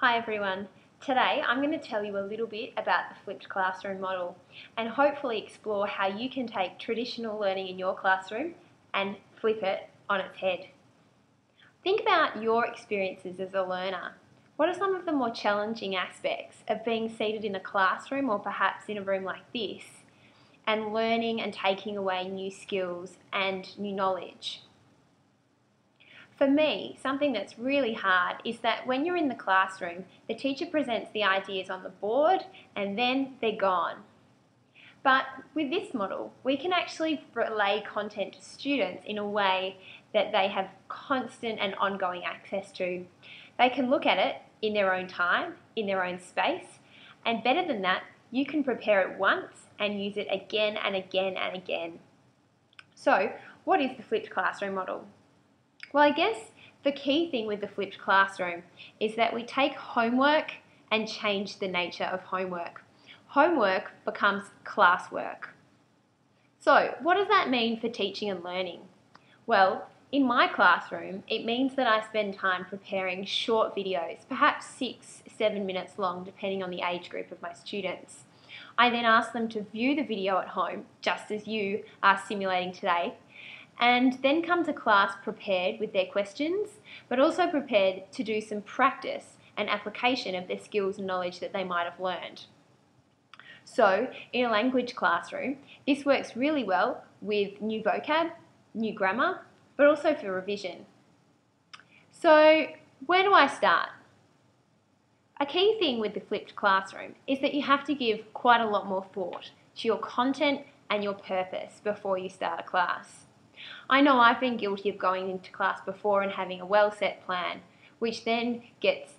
Hi everyone. Today I'm going to tell you a little bit about the flipped classroom model and hopefully explore how you can take traditional learning in your classroom and flip it on its head. Think about your experiences as a learner. What are some of the more challenging aspects of being seated in a classroom or perhaps in a room like this and learning and taking away new skills and new knowledge? For me, something that's really hard is that when you're in the classroom, the teacher presents the ideas on the board and then they're gone. But with this model, we can actually relay content to students in a way that they have constant and ongoing access to. They can look at it in their own time, in their own space, and better than that, you can prepare it once and use it again and again and again. So, what is the flipped classroom model? Well, I guess the key thing with the flipped classroom is that we take homework and change the nature of homework. Homework becomes classwork. So, what does that mean for teaching and learning? Well, in my classroom, it means that I spend time preparing short videos, perhaps 6-7 minutes long, depending on the age group of my students. I then ask them to view the video at home, just as you are simulating today, and then come to class prepared with their questions, but also prepared to do some practice and application of their skills and knowledge that they might have learned. So, in a language classroom, this works really well with new vocab, new grammar, but also for revision. So, where do I start? A key thing with the flipped classroom is that you have to give quite a lot more thought to your content and your purpose before you start a class. I know I've been guilty of going into class before and having a well-set plan, which then gets,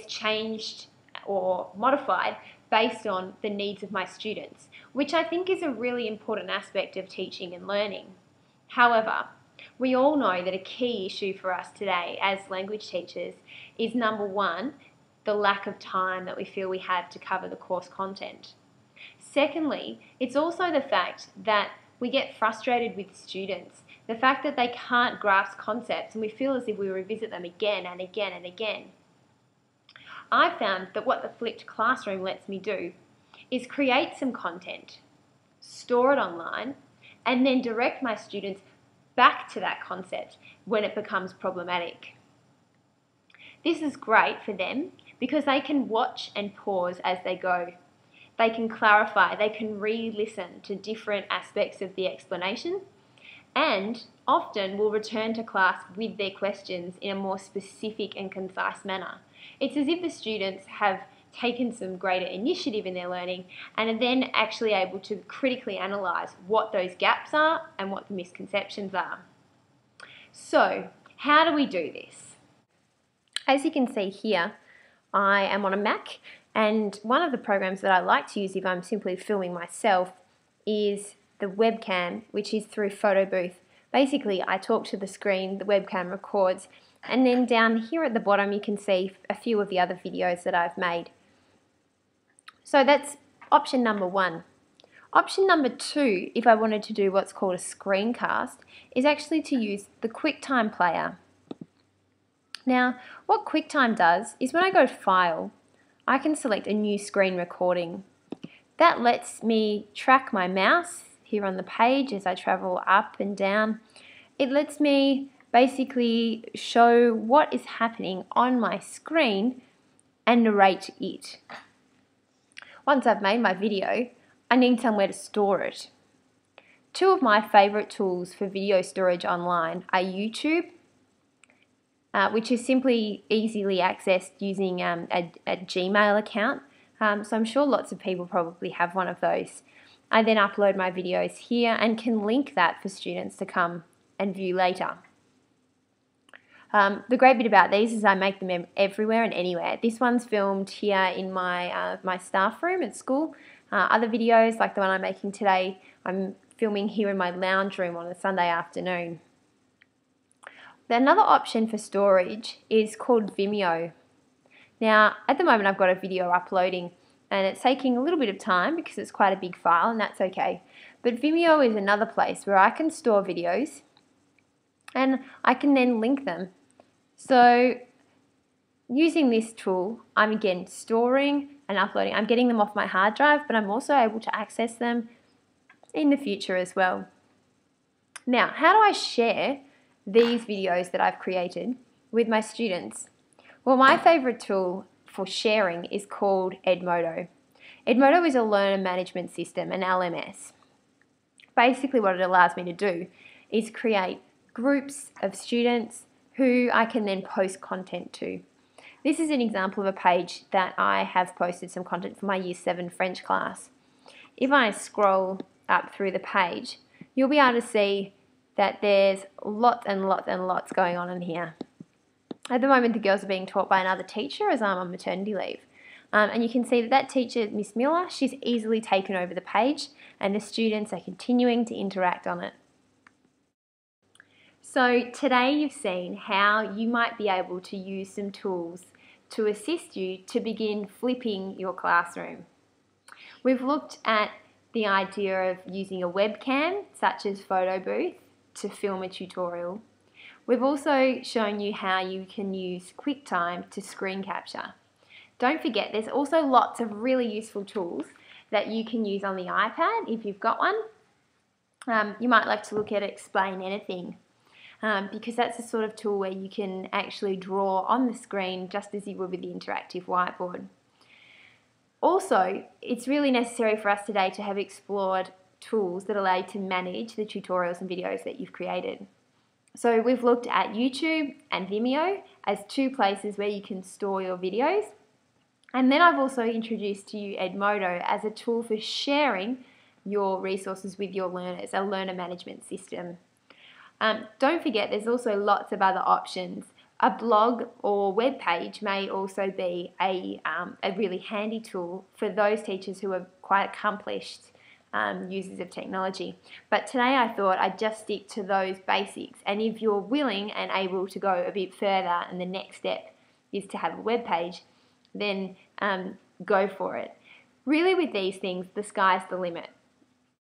changed or modified based on the needs of my students, which I think is a really important aspect of teaching and learning. However, we all know that a key issue for us today as language teachers is number one, the lack of time that we feel we have to cover the course content. Secondly, it's also the fact that we get frustrated with students, the fact that they can't grasp concepts and we feel as if we revisit them again and again and again. I found that what the flipped classroom lets me do is create some content, store it online, and then direct my students back to that concept when it becomes problematic. This is great for them because they can watch and pause as they go. They can clarify, they can re-listen to different aspects of the explanation, and often will return to class with their questions in a more specific and concise manner. It's as if the students have taken some greater initiative in their learning and are then actually able to critically analyse what those gaps are and what the misconceptions are. So, how do we do this? As you can see here, I am on a Mac, and one of the programs that I like to use if I'm simply filming myself is the webcam, which is through Photo Booth. Basically, I talk to the screen, the webcam records, and then down here at the bottom you can see a few of the other videos that I've made. So that's option number one. Option number two, if I wanted to do what's called a screencast, is actually to use the QuickTime player. Now, what QuickTime does is when I go to File, I can select a new screen recording. That lets me track my mouse here on the page as I travel up and down. It lets me basically show what is happening on my screen and narrate it. Once I've made my video, I need somewhere to store it. Two of my favourite tools for video storage online are YouTube, which is simply easily accessed using a Gmail account. So I'm sure lots of people probably have one of those. I then upload my videos here and can link that for students to come and view later. The great bit about these is I make them everywhere and anywhere. This one's filmed here in my staff room at school. Other videos, like the one I'm making today, I'm filming here in my lounge room on a Sunday afternoon. Another option for storage is called Vimeo. Now, at the moment I've got a video uploading and it's taking a little bit of time because it's quite a big file, and that's okay. But Vimeo is another place where I can store videos and I can then link them. So Using this tool, I'm again storing and uploading. I'm getting them off my hard drive, but I'm also able to access them in the future as well. Now, how do I share these videos that I've created with my students? Well, my favorite tool for sharing is called Edmodo. Edmodo is a learner management system, an LMS. Basically what it allows me to do is create groups of students who I can then post content to. This is an example of a page that I have posted some content for my Year 7 French class. If I scroll up through the page, you'll be able to see that there's lots and lots and lots going on in here. At the moment, the girls are being taught by another teacher as I'm on maternity leave. And you can see that teacher, Miss Miller, she's easily taken over the page and the students are continuing to interact on it. So today you've seen how you might be able to use some tools to assist you to begin flipping your classroom. We've looked at the idea of using a webcam, such as Photo Booth, to film a tutorial. We've also shown you how you can use QuickTime to screen capture. Don't forget, there's also lots of really useful tools that you can use on the iPad if you've got one. You might like to look at Explain Anything, because that's the sort of tool where you can actually draw on the screen just as you would with the interactive whiteboard. Also, it's really necessary for us today to have explored tools that allow you to manage the tutorials and videos that you've created. So we've looked at YouTube and Vimeo as two places where you can store your videos. And then I've also introduced to you Edmodo as a tool for sharing your resources with your learners, a learner management system. Don't forget, there's also lots of other options. A blog or web page may also be a really handy tool for those teachers who are quite accomplished users of technology. But today I thought I'd just stick to those basics, and if you're willing and able to go a bit further and the next step is to have a web page, then go for it. Really with these things, the sky's the limit.